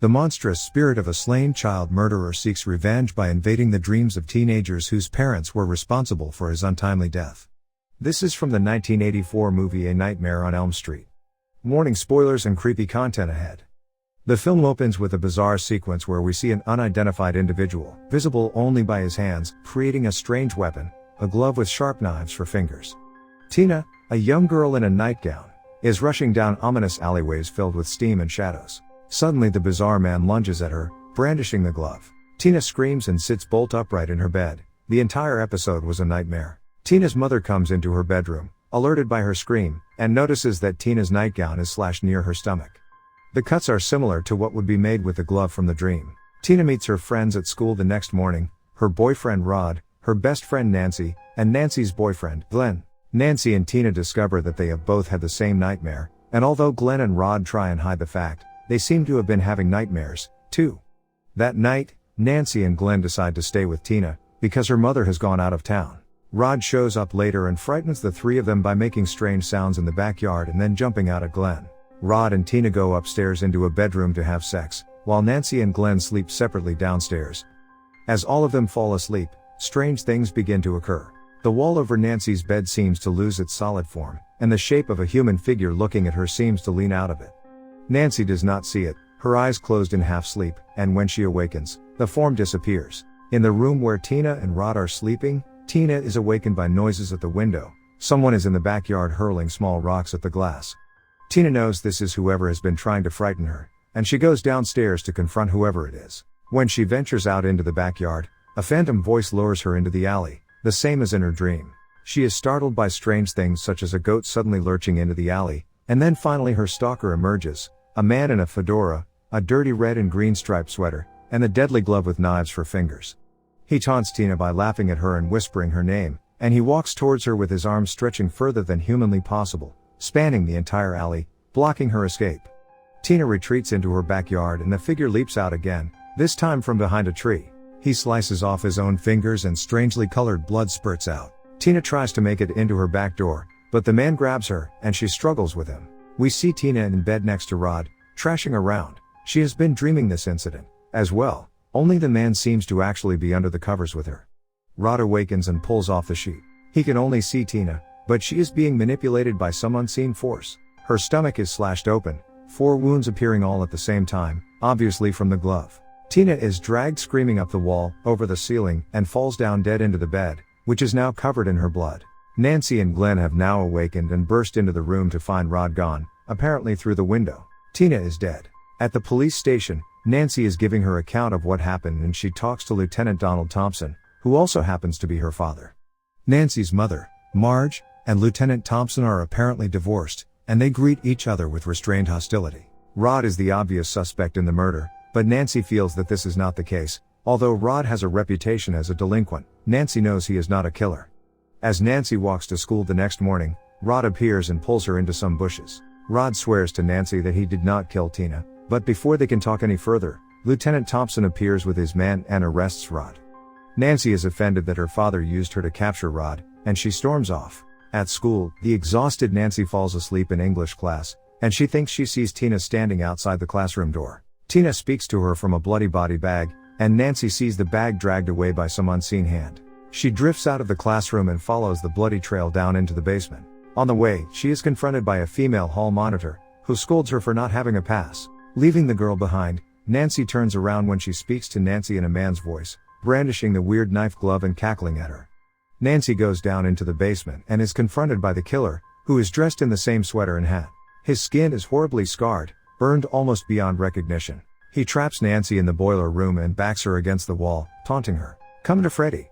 The monstrous spirit of a slain child murderer seeks revenge by invading the dreams of teenagers whose parents were responsible for his untimely death. This is from the 1984 movie A Nightmare on Elm Street. Warning: spoilers and creepy content ahead. The film opens with a bizarre sequence where we see an unidentified individual, visible only by his hands, creating a strange weapon, a glove with sharp knives for fingers. Tina, a young girl in a nightgown, is rushing down ominous alleyways filled with steam and shadows. Suddenly the bizarre man lunges at her, brandishing the glove. Tina screams and sits bolt upright in her bed. The entire episode was a nightmare. Tina's mother comes into her bedroom, alerted by her scream, and notices that Tina's nightgown is slashed near her stomach. The cuts are similar to what would be made with the glove from the dream. Tina meets her friends at school the next morning, her boyfriend Rod, her best friend Nancy, and Nancy's boyfriend, Glenn. Nancy and Tina discover that they have both had the same nightmare, and although Glenn and Rod try and hide the fact, they seem to have been having nightmares, too. That night, Nancy and Glenn decide to stay with Tina, because her mother has gone out of town. Rod shows up later and frightens the three of them by making strange sounds in the backyard and then jumping out at Glenn. Rod and Tina go upstairs into a bedroom to have sex, while Nancy and Glenn sleep separately downstairs. As all of them fall asleep, strange things begin to occur. The wall over Nancy's bed seems to lose its solid form, and the shape of a human figure looking at her seems to lean out of it. Nancy does not see it, her eyes closed in half sleep, and when she awakens, the form disappears. In the room where Tina and Rod are sleeping, Tina is awakened by noises at the window. Someone is in the backyard hurling small rocks at the glass. Tina knows this is whoever has been trying to frighten her, and she goes downstairs to confront whoever it is. When she ventures out into the backyard, a phantom voice lures her into the alley, the same as in her dream. She is startled by strange things such as a goat suddenly lurching into the alley, and then finally her stalker emerges, a man in a fedora, a dirty red and green striped sweater, and a deadly glove with knives for fingers. He taunts Tina by laughing at her and whispering her name, and he walks towards her with his arms stretching further than humanly possible, spanning the entire alley, blocking her escape. Tina retreats into her backyard and the figure leaps out again, this time from behind a tree. He slices off his own fingers and strangely colored blood spurts out. Tina tries to make it into her back door, but the man grabs her, and she struggles with him. We see Tina in bed next to Rod, trashing around. She has been dreaming this incident, as well, only the man seems to actually be under the covers with her. Rod awakens and pulls off the sheet. He can only see Tina, but she is being manipulated by some unseen force. Her stomach is slashed open, 4 wounds appearing all at the same time, obviously from the glove. Tina is dragged screaming up the wall, over the ceiling, and falls down dead into the bed, which is now covered in her blood. Nancy and Glenn have now awakened and burst into the room to find Rod gone, apparently through the window. Tina is dead. At the police station, Nancy is giving her account of what happened and she talks to Lieutenant Donald Thompson, who also happens to be her father. Nancy's mother, Marge, and Lieutenant Thompson are apparently divorced, and they greet each other with restrained hostility. Rod is the obvious suspect in the murder, but Nancy feels that this is not the case. Although Rod has a reputation as a delinquent, Nancy knows he is not a killer. As Nancy walks to school the next morning, Rod appears and pulls her into some bushes. Rod swears to Nancy that he did not kill Tina, but before they can talk any further, Lieutenant Thompson appears with his men and arrests Rod. Nancy is offended that her father used her to capture Rod, and she storms off. At school, the exhausted Nancy falls asleep in English class, and she thinks she sees Tina standing outside the classroom door. Tina speaks to her from a bloody body bag, and Nancy sees the bag dragged away by some unseen hand. She drifts out of the classroom and follows the bloody trail down into the basement. On the way, she is confronted by a female hall monitor, who scolds her for not having a pass. Leaving the girl behind, Nancy turns around when she speaks to Nancy in a man's voice, brandishing the weird knife glove and cackling at her. Nancy goes down into the basement and is confronted by the killer, who is dressed in the same sweater and hat. His skin is horribly scarred, burned almost beyond recognition. He traps Nancy in the boiler room and backs her against the wall, taunting her. "Come to Freddy,"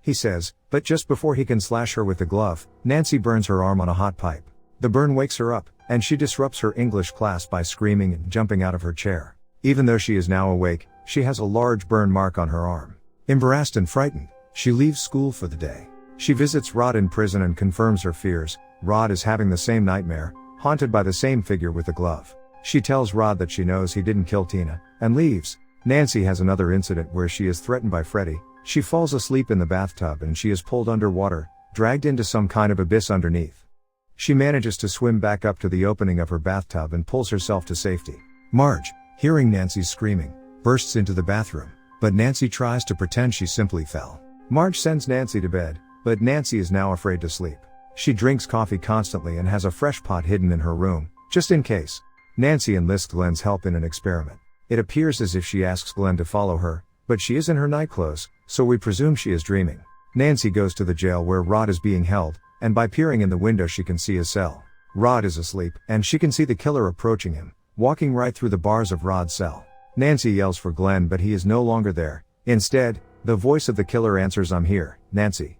he says, but just before he can slash her with the glove, Nancy burns her arm on a hot pipe. The burn wakes her up, and she disrupts her English class by screaming and jumping out of her chair. Even though she is now awake, she has a large burn mark on her arm. Embarrassed and frightened, she leaves school for the day. She visits Rod in prison and confirms her fears. Rod is having the same nightmare, haunted by the same figure with the glove. She tells Rod that she knows he didn't kill Tina, and leaves. Nancy has another incident where she is threatened by Freddy. She falls asleep in the bathtub and she is pulled underwater, dragged into some kind of abyss underneath. She manages to swim back up to the opening of her bathtub and pulls herself to safety. Marge, hearing Nancy's screaming, bursts into the bathroom, but Nancy tries to pretend she simply fell. Marge sends Nancy to bed, but Nancy is now afraid to sleep. She drinks coffee constantly and has a fresh pot hidden in her room, just in case. Nancy enlists Glenn's help in an experiment. It appears as if she asks Glenn to follow her, but she is in her nightclothes, so we presume she is dreaming. Nancy goes to the jail where Rod is being held, and by peering in the window she can see his cell. Rod is asleep, and she can see the killer approaching him, walking right through the bars of Rod's cell. Nancy yells for Glenn, but he is no longer there. Instead, the voice of the killer answers, "I'm here, Nancy."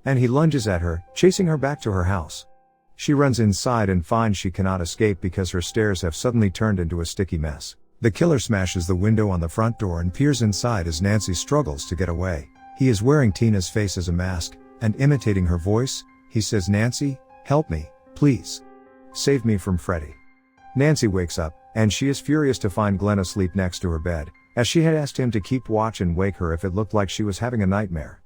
And he lunges at her, chasing her back to her house. She runs inside and finds she cannot escape because her stairs have suddenly turned into a sticky mess. The killer smashes the window on the front door and peers inside as Nancy struggles to get away. He is wearing Tina's face as a mask, and imitating her voice, he says, "Nancy, help me, please. Save me from Freddy." Nancy wakes up, and she is furious to find Glenn asleep next to her bed, as she had asked him to keep watch and wake her if it looked like she was having a nightmare.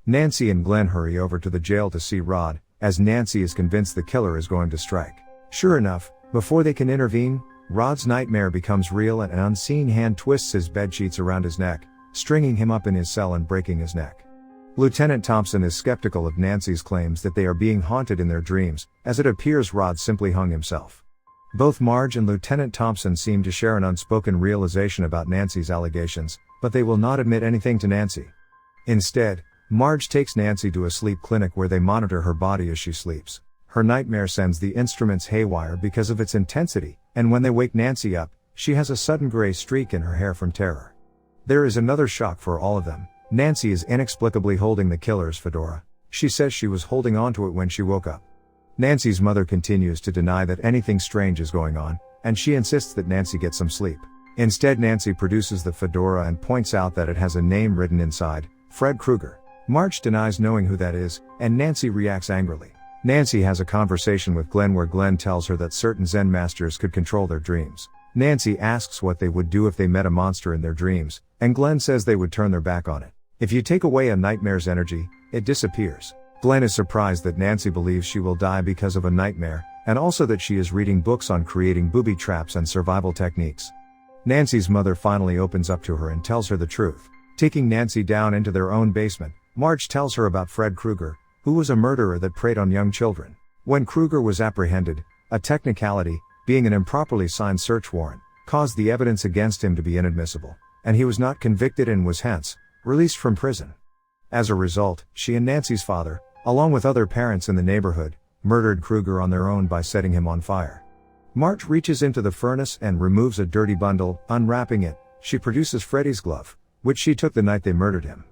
Nancy and Glenn hurry over to the jail to see Rod, as Nancy is convinced the killer is going to strike. Sure enough, before they can intervene, Rod's nightmare becomes real and an unseen hand twists his bedsheets around his neck, stringing him up in his cell and breaking his neck. Lieutenant Thompson is skeptical of Nancy's claims that they are being haunted in their dreams, as it appears Rod simply hung himself. Both Marge and Lieutenant Thompson seem to share an unspoken realization about Nancy's allegations, but they will not admit anything to Nancy. Instead, Marge takes Nancy to a sleep clinic where they monitor her body as she sleeps. Her nightmare sends the instruments haywire because of its intensity, and when they wake Nancy up, she has a sudden gray streak in her hair from terror. There is another shock for all of them. Nancy is inexplicably holding the killer's fedora. She says she was holding onto it when she woke up. Nancy's mother continues to deny that anything strange is going on, and she insists that Nancy get some sleep. Instead, Nancy produces the fedora and points out that it has a name written inside, Fred Krueger. Marge denies knowing who that is, and Nancy reacts angrily. Nancy has a conversation with Glenn where Glenn tells her that certain Zen masters could control their dreams. Nancy asks what they would do if they met a monster in their dreams, and Glenn says they would turn their back on it. If you take away a nightmare's energy, it disappears. Glenn is surprised that Nancy believes she will die because of a nightmare, and also that she is reading books on creating booby traps and survival techniques. Nancy's mother finally opens up to her and tells her the truth. Taking Nancy down into their own basement, Marge tells her about Fred Krueger, who was a murderer that preyed on young children. When Krueger was apprehended, a technicality, being an improperly signed search warrant, caused the evidence against him to be inadmissible, and he was not convicted and was hence released from prison. As a result, she and Nancy's father, along with other parents in the neighborhood, murdered Krueger on their own by setting him on fire. Marge reaches into the furnace and removes a dirty bundle. Unwrapping it, she produces Freddy's glove, which she took the night they murdered him.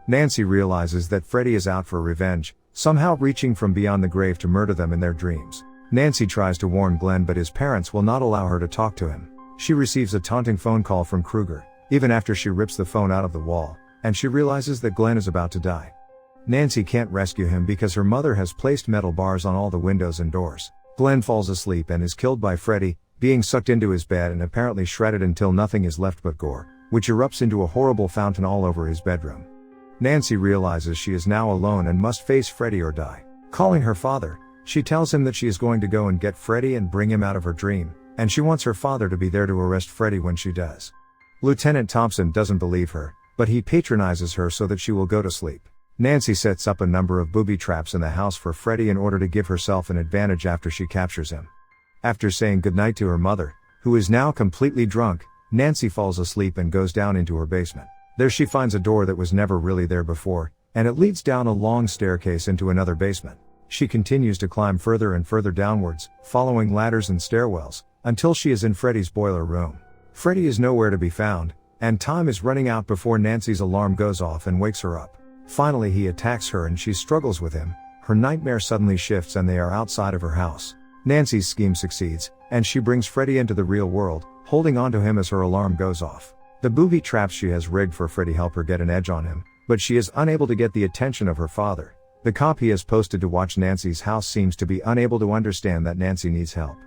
Nancy realizes that Freddy is out for revenge, somehow reaching from beyond the grave to murder them in their dreams. Nancy tries to warn Glenn, but his parents will not allow her to talk to him. She receives a taunting phone call from Krueger, even after she rips the phone out of the wall, and she realizes that Glenn is about to die. Nancy can't rescue him because her mother has placed metal bars on all the windows and doors. Glenn falls asleep and is killed by Freddy, being sucked into his bed and apparently shredded until nothing is left but gore, which erupts into a horrible fountain all over his bedroom. Nancy realizes she is now alone and must face Freddy or die. Calling her father, she tells him that she is going to go and get Freddy and bring him out of her dream, and she wants her father to be there to arrest Freddy when she does. Lieutenant Thompson doesn't believe her, but he patronizes her so that she will go to sleep. Nancy sets up a number of booby traps in the house for Freddy in order to give herself an advantage after she captures him. After saying goodnight to her mother, who is now completely drunk, Nancy falls asleep and goes down into her basement. There she finds a door that was never really there before, and it leads down a long staircase into another basement. She continues to climb further and further downwards, following ladders and stairwells, until she is in Freddy's boiler room. Freddy is nowhere to be found, and time is running out before Nancy's alarm goes off and wakes her up. Finally he attacks her and she struggles with him. Her nightmare suddenly shifts and they are outside of her house. Nancy's scheme succeeds, and she brings Freddy into the real world, holding onto him as her alarm goes off. The booby traps she has rigged for Freddy help her get an edge on him, but she is unable to get the attention of her father. The cop he has posted to watch Nancy's house seems to be unable to understand that Nancy needs help.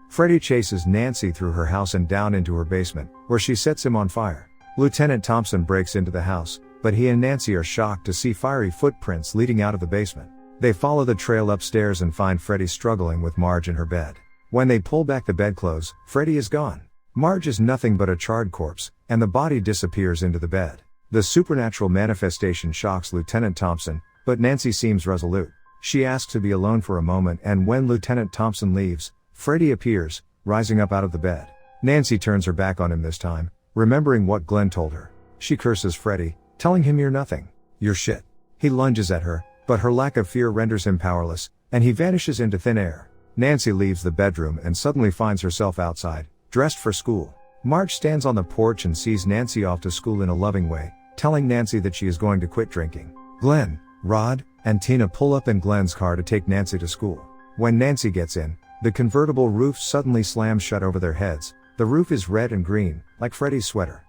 Freddy chases Nancy through her house and down into her basement, where she sets him on fire. Lieutenant Thompson breaks into the house, but he and Nancy are shocked to see fiery footprints leading out of the basement. They follow the trail upstairs and find Freddy struggling with Marge in her bed. When they pull back the bedclothes, Freddy is gone. Marge is nothing but a charred corpse, and the body disappears into the bed. The supernatural manifestation shocks Lieutenant Thompson, but Nancy seems resolute. She asks to be alone for a moment, and when Lieutenant Thompson leaves, Freddy appears, rising up out of the bed. Nancy turns her back on him this time, remembering what Glenn told her. She curses Freddy, telling him you're nothing. You're shit. He lunges at her, but her lack of fear renders him powerless, and he vanishes into thin air. Nancy leaves the bedroom and suddenly finds herself outside, dressed for school. Marge stands on the porch and sees Nancy off to school in a loving way, telling Nancy that she is going to quit drinking. Glenn, Rod, and Tina pull up in Glenn's car to take Nancy to school. When Nancy gets in, the convertible roof suddenly slams shut over their heads. The roof is red and green, like Freddy's sweater.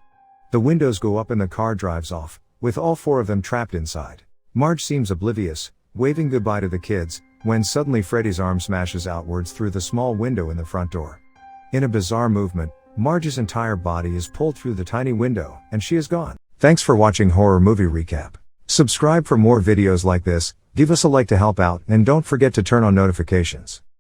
The windows go up and the car drives off, with all four of them trapped inside. Marge seems oblivious, waving goodbye to the kids, when suddenly Freddy's arm smashes outwards through the small window in the front door. In a bizarre movement, Marge's entire body is pulled through the tiny window, and she is gone. Thanks for watching Horror Movie Recap. Subscribe for more videos like this, give us a like to help out, and don't forget to turn on notifications.